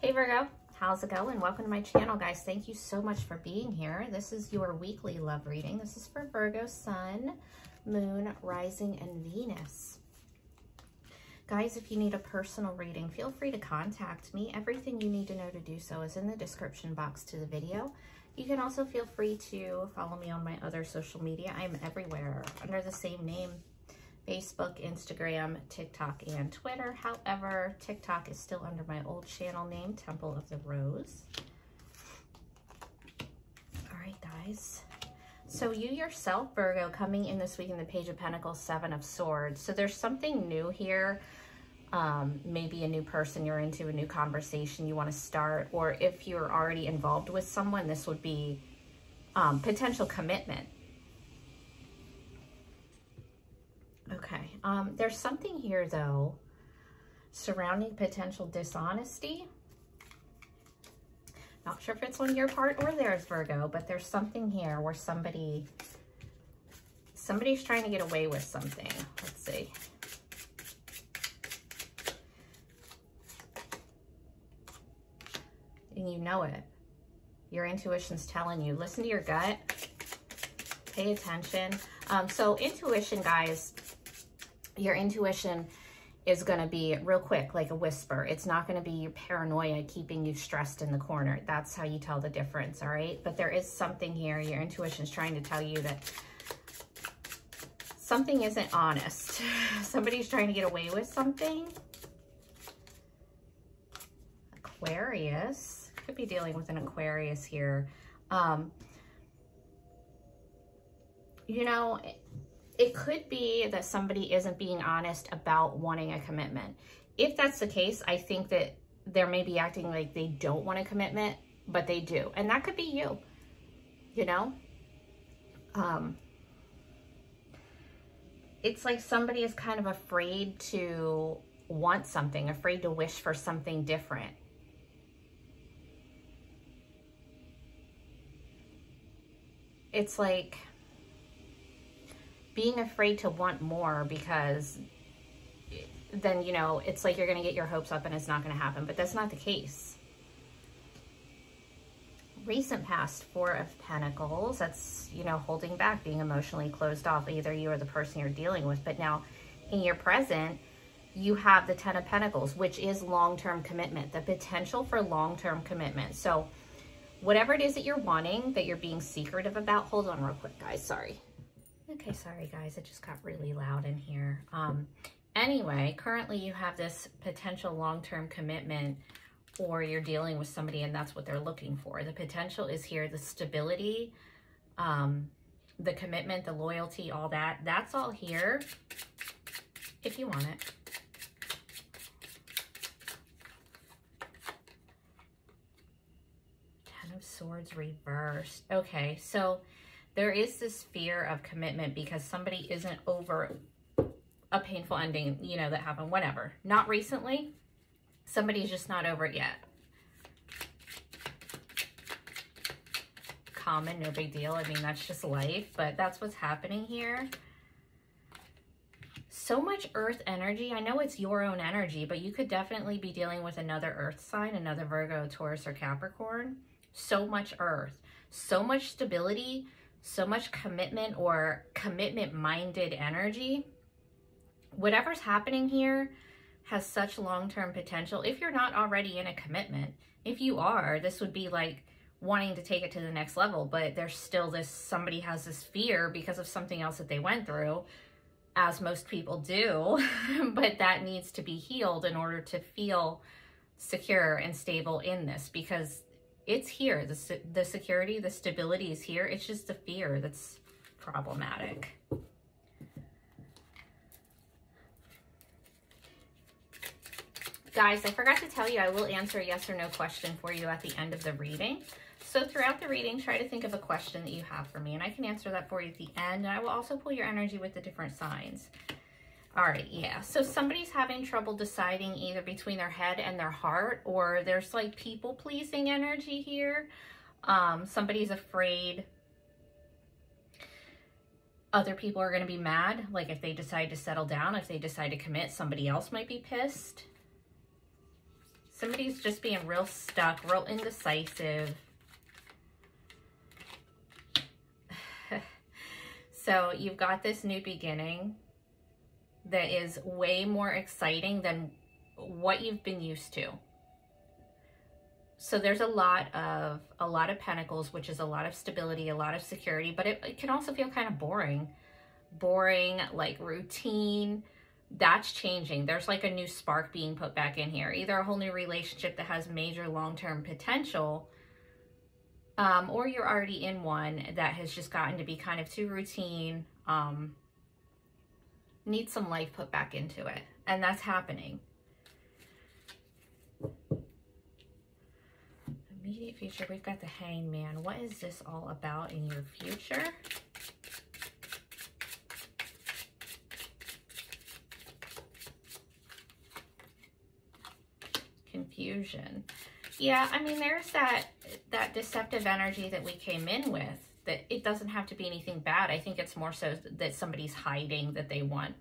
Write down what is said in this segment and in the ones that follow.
Hey Virgo, how's it going? Welcome to my channel, guys. Thank you so much for being here. This is your weekly love reading. This is for Virgo, Sun, Moon, Rising, and Venus. Guys, if you need a personal reading, feel free to contact me. Everything you need to know to do so is in the description box to the video. You can also feel free to follow me on my other social media. I'm everywhere under the same name. Facebook, Instagram, TikTok, and Twitter. However, TikTok is still under my old channel name, Temple of the Rose. All right, guys. So you yourself, Virgo, coming in this week in the Page of Pentacles, Seven of Swords. So there's something new here. Maybe a new person you're into, a new conversation you want to start, or if you're already involved with someone, this would be potential commitment. Okay, there's something here, though, surrounding potential dishonesty. Not sure if it's on your part or theirs, Virgo, but there's something here where somebody's trying to get away with something. Let's see. And you know it. Your intuition's telling you. Listen to your gut. Pay attention. So intuition, guys, your intuition is going to be real quick, like a whisper. It's not going to be your paranoia keeping you stressed in the corner. That's how you tell the difference, all right? But there is something here. Your intuition is trying to tell you that something isn't honest. Somebody's trying to get away with something. Aquarius. Could be dealing with an Aquarius here. You know, it could be that somebody isn't being honest about wanting a commitment. If that's the case, I think that they may be acting like they don't want a commitment, but they do. And that could be you, you know? It's like somebody is kind of afraid to want something, afraid to wish for something different. It's like being afraid to want more, because then, you know, it's like you're going to get your hopes up and it's not going to happen, but that's not the case. Recent past, Four of Pentacles, that's, you know, holding back, being emotionally closed off, either you or the person you're dealing with. But now in your present, you have the Ten of Pentacles, which is long-term commitment, the potential for long-term commitment. So whatever it is that you're wanting, that you're being secretive about, hold on real quick, guys, sorry. Okay, sorry guys, it just got really loud in here. Anyway, currently you have this potential long-term commitment, or you're dealing with somebody and that's what they're looking for. The potential is here, the stability, the commitment, the loyalty, all that. That's all here if you want it. Ten of Swords reversed. Okay, so there is this fear of commitment because somebody isn't over a painful ending, you know, that happened, whatever. Not recently. Somebody's just not over it yet. Common, no big deal. I mean, that's just life, but that's what's happening here. So much earth energy. I know it's your own energy, but you could definitely be dealing with another earth sign, another Virgo, Taurus, or Capricorn. So much earth, so much stability, so much commitment or commitment-minded energy. Whatever's happening here has such long-term potential. If you're not already in a commitment, if you are, this would be like wanting to take it to the next level, but there's still this, somebody has this fear because of something else that they went through, as most people do, but that needs to be healed in order to feel secure and stable in this, because it's here. The security, the stability is here. It's just the fear that's problematic. Guys, I forgot to tell you, I will answer a yes or no question for you at the end of the reading. So throughout the reading, try to think of a question that you have for me, and I can answer that for you at the end. And I will also pull your energy with the different signs. All right, yeah. So somebody's having trouble deciding either between their head and their heart, or there's like people-pleasing energy here. Somebody's afraid other people are going to be mad. Like if they decide to settle down, if they decide to commit, somebody else might be pissed. Somebody's just being real stuck, real indecisive. So you've got this new beginning that is way more exciting than what you've been used to. So there's a lot of pentacles, which is a lot of stability, a lot of security, but it can also feel kind of boring, like routine. That's changing. There's like a new spark being put back in here, either a whole new relationship that has major long-term potential, or you're already in one that has just gotten to be kind of too routine, needs some life put back into it. And that's happening. Immediate future, we've got the Hangman. What is this all about in your future? Confusion. Yeah, I mean, there's that deceptive energy that we came in with, that it doesn't have to be anything bad. I think it's more so that somebody's hiding that they want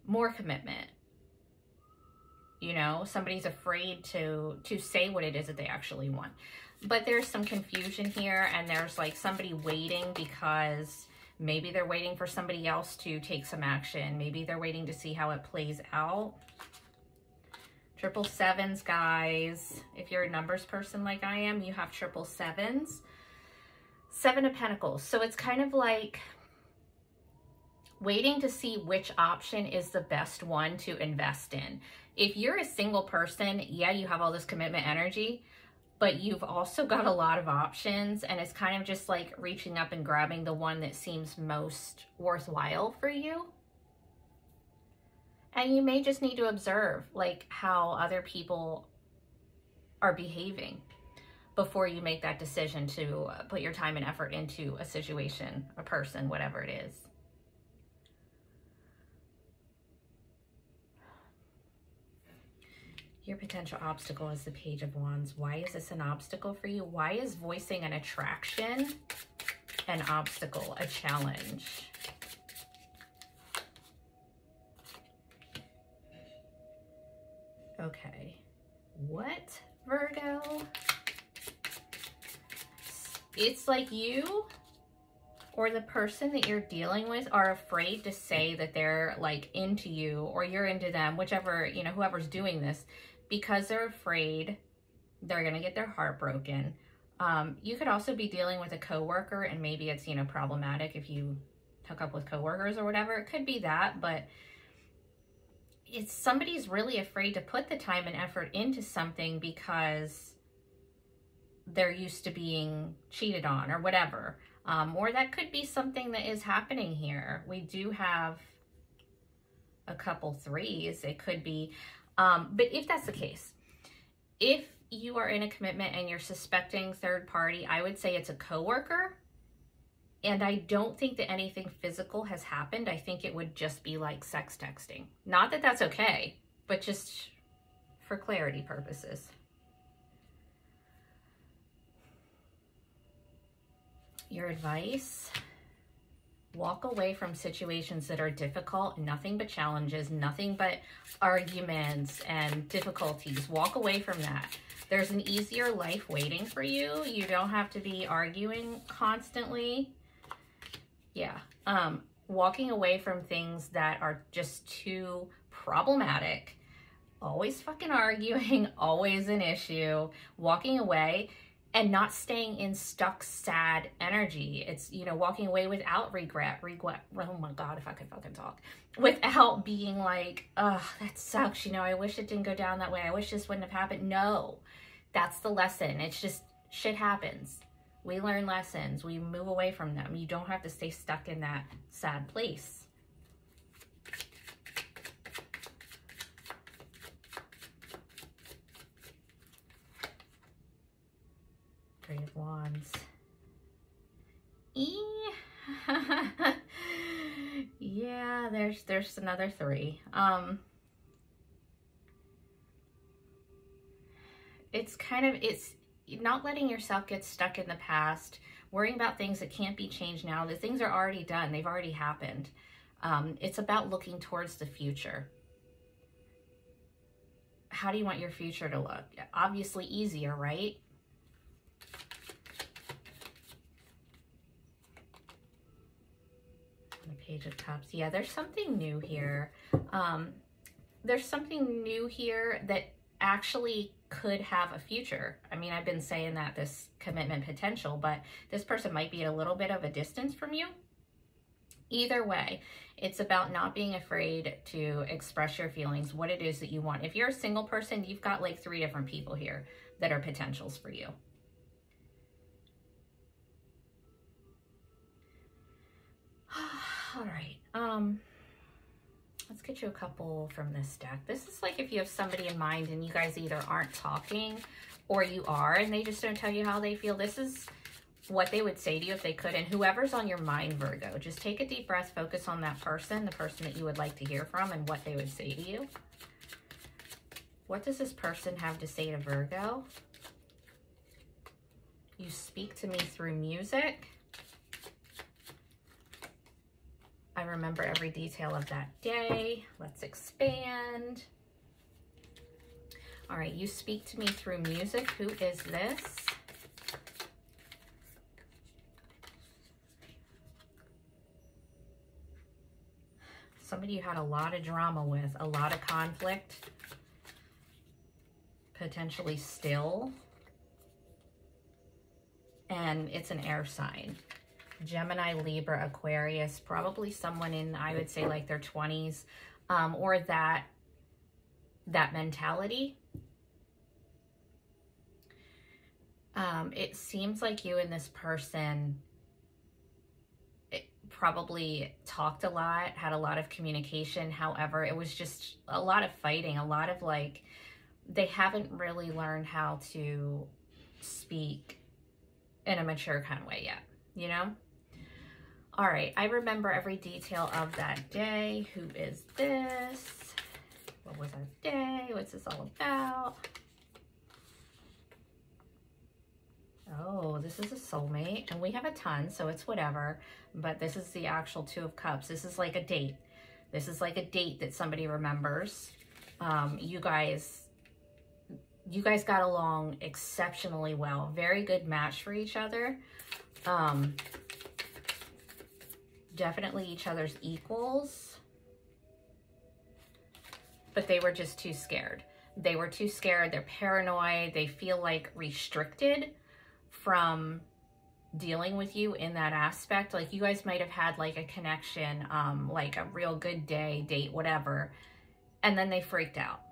more commitment. You know, somebody's afraid to say what it is that they actually want. But there's some confusion here, and there's like somebody waiting because maybe they're waiting for somebody else to take some action. Maybe they're waiting to see how it plays out. 777s, guys. If you're a numbers person like I am, you have 777s. 7 of Pentacles. So it's kind of like waiting to see which option is the best one to invest in. If you're a single person, yeah, you have all this commitment energy, but you've also got a lot of options, and it's kind of just like reaching up and grabbing the one that seems most worthwhile for you. And you may just need to observe like how other people are behaving before you make that decision to put your time and effort into a situation, a person, whatever it is. Your potential obstacle is the Page of Wands. Why is this an obstacle for you? Why is voicing an attraction an obstacle, a challenge? Okay. What, Virgo? It's like you or the person that you're dealing with are afraid to say that they're like into you or you're into them, whichever, you know, whoever's doing this, because they're afraid they're going to get their heart broken. You could also be dealing with a coworker, and maybe it's, you know, problematic if you hook up with coworkers or whatever. It could be that, but it's somebody's really afraid to put the time and effort into something because they're used to being cheated on or whatever. Or that could be something that is happening here. We do have a couple threes. It could be, but if that's the case, if you are in a commitment and you're suspecting third party, I would say it's a coworker. And I don't think that anything physical has happened. I think it would just be like sex texting. Not that that's okay, but just for clarity purposes. Your advice: walk away from situations that are difficult, nothing but challenges, nothing but arguments and difficulties. Walk away from that. There's an easier life waiting for you. You don't have to be arguing constantly. Yeah. Walking away from things that are just too problematic. Always fucking arguing, always an issue. Walking away and not staying in stuck, sad energy. It's, you know, walking away without regret. Oh my God, if I could fucking talk. Without being like, oh, that sucks. You know, I wish it didn't go down that way. I wish this wouldn't have happened. No, that's the lesson. It's just shit happens. We learn lessons. We move away from them. You don't have to stay stuck in that sad place. Three of Wands. Yeah, there's another three. It's kind of, it's not letting yourself get stuck in the past, worrying about things that can't be changed now. The things are already done. They've already happened. It's about looking towards the future. how do you want your future to look? Obviously easier, right? The Page of Cups. Yeah, there's something new here. There's something new here that actually could have a future. I mean, I've been saying that, this commitment potential, but this person might be at a little bit of a distance from you. Either way, it's about not being afraid to express your feelings, what it is that you want. If you're a single person, you've got like 3 different people here that are potentials for you. All right. Let's get you a couple from this deck. This is like if you have somebody in mind and you guys either aren't talking or you are and they just don't tell you how they feel. This is what they would say to you if they could. And whoever's on your mind, Virgo, just take a deep breath, focus on that person, the person that you would like to hear from, and what they would say to you. What does this person have to say to Virgo? You speak to me through music. I remember every detail of that day. Let's expand. All right, you speak to me through music. Who is this? Somebody you had a lot of drama with, a lot of conflict, potentially still. And it's an air sign. Gemini, Libra, Aquarius, probably someone in, I would say, like their 20s, or that mentality. It seems like you and this person probably talked a lot, had a lot of communication. However, it was just a lot of fighting, a lot of like, they haven't really learned how to speak in a mature kind of way yet, you know? All right, I remember every detail of that day. Who is this? What was our day? What's this all about? Oh, this is a soulmate, and we have a ton, so it's whatever, but this is the actual 2 of Cups. This is like a date. This is like a date that somebody remembers. You guys got along exceptionally well. Very good match for each other. Definitely each other's equals, but they were just too scared. They were too scared. They're paranoid. They feel like restricted from dealing with you in that aspect. Like you guys might have had like a connection, like a real good day, date, whatever, and then they freaked out.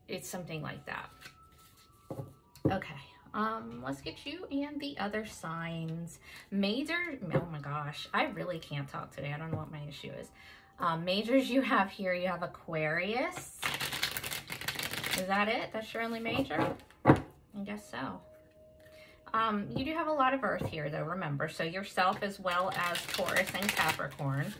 It's something like that. Okay. Let's get you and the other signs. Major, oh my gosh, I really can't talk today. I don't know what my issue is. Majors you have here, you have Aquarius. Is that it? That's your only major? I guess so. You do have a lot of Earth here though, remember. So yourself as well as Taurus and Capricorn.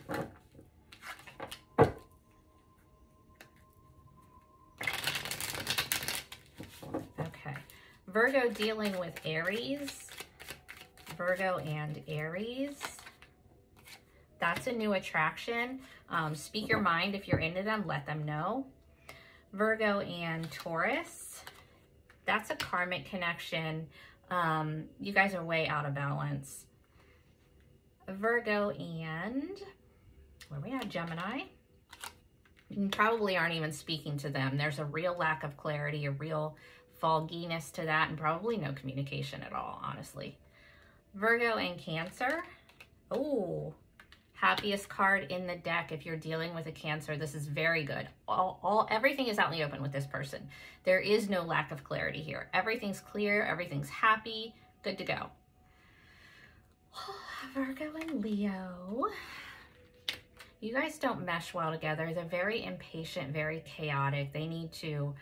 Virgo dealing with Aries. Virgo and Aries. That's a new attraction. Speak your mind. If you're into them, let them know. Virgo and Taurus. That's a karmic connection. You guys are way out of balance. Virgo and, where we at, Gemini. You probably aren't even speaking to them. There's a real lack of clarity, a real fogginess to that, and probably no communication at all, honestly. Virgo and Cancer. Oh, happiest card in the deck. If you're dealing with a Cancer, this is very good. Everything is out in the open with this person. There is no lack of clarity here. Everything's clear, everything's happy, good to go. Virgo and Leo. You guys don't mesh well together. They're very impatient, very chaotic. They need to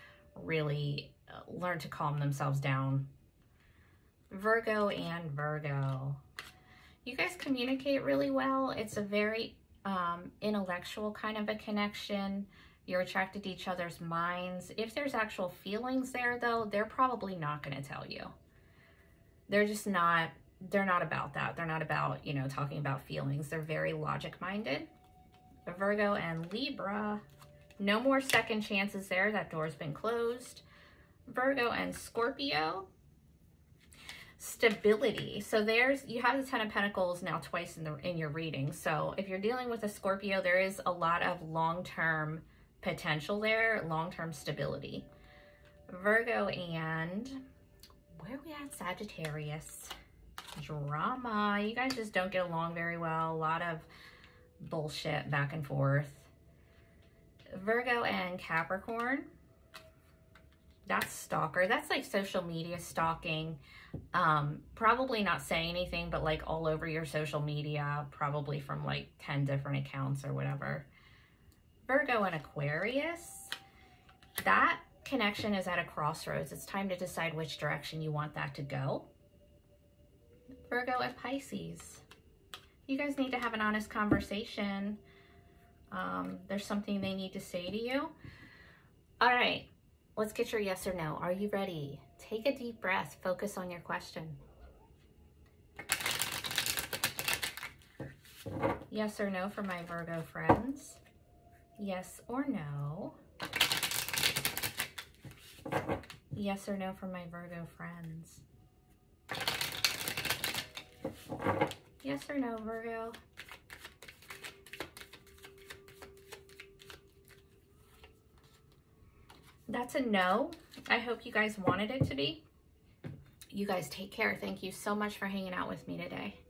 really learn to calm themselves down. Virgo and Virgo. You guys communicate really well. It's a very intellectual kind of a connection. You're attracted to each other's minds. If there's actual feelings there though, they're probably not going to tell you. They're just not, they're not about that. They're not about, you know, talking about feelings. They're very logic minded. Virgo and Libra. No more second chances there. That door's been closed. Virgo and Scorpio. Stability. So you have the Ten of Pentacles now twice in your reading. So if you're dealing with a Scorpio, there is a lot of long-term potential there, long-term stability. Virgo and where are we at? Sagittarius. Drama. You guys just don't get along very well. A lot of bullshit back and forth. Virgo and Capricorn. That's stalker. That's like social media stalking. Probably not saying anything, but like all over your social media, probably from like 10 different accounts or whatever. Virgo and Aquarius. That connection is at a crossroads. It's time to decide which direction you want that to go. Virgo and Pisces. You guys need to have an honest conversation. There's something they need to say to you. All right. Let's get your yes or no. Are you ready? Take a deep breath. Focus on your question. Yes or no for my Virgo friends? Yes or no? Yes or no for my Virgo friends? Yes or no, Virgo? That's a no. I hope you guys wanted it to be. You guys take care. Thank you so much for hanging out with me today.